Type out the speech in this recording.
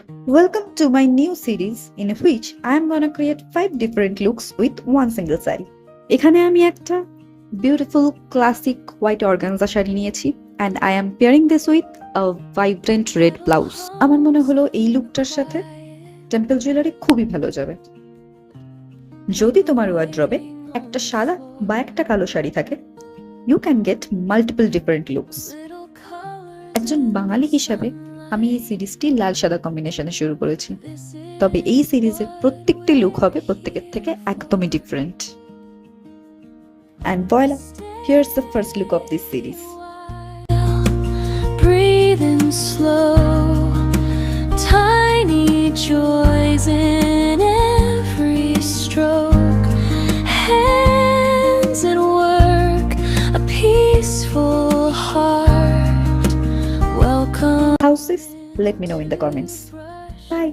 Welcome to my new series in which I am gonna create 5 different looks with one single saree. এখানে আমি একটা beautiful classic white organza sari নিয়েছি and I am pairing this with a vibrant red blouse. আমার মনে হলো এই লুকটার সাথে temple jewellery খুবই ভালো যাবে। যদি তোমার ওয়ার্ড্রবে একটা সাদা বা একটা কালো শাড়ি থাকে, you can get multiple different looks. একজন বাঙালি হিসাবে আমি এই সিরিজটি লাল সাদা কম্বিনেশনে শুরু করেছি, তবে এই সিরিজের প্রত্যেকটি লুক হবে প্রত্যেকের থেকে একদমই different. And voila, here's the first look of this series. Breathing slow, tiny joys in every stroke, hands at work, a peaceful heart. Welcome. How's this? Let me know in the comments. Bye.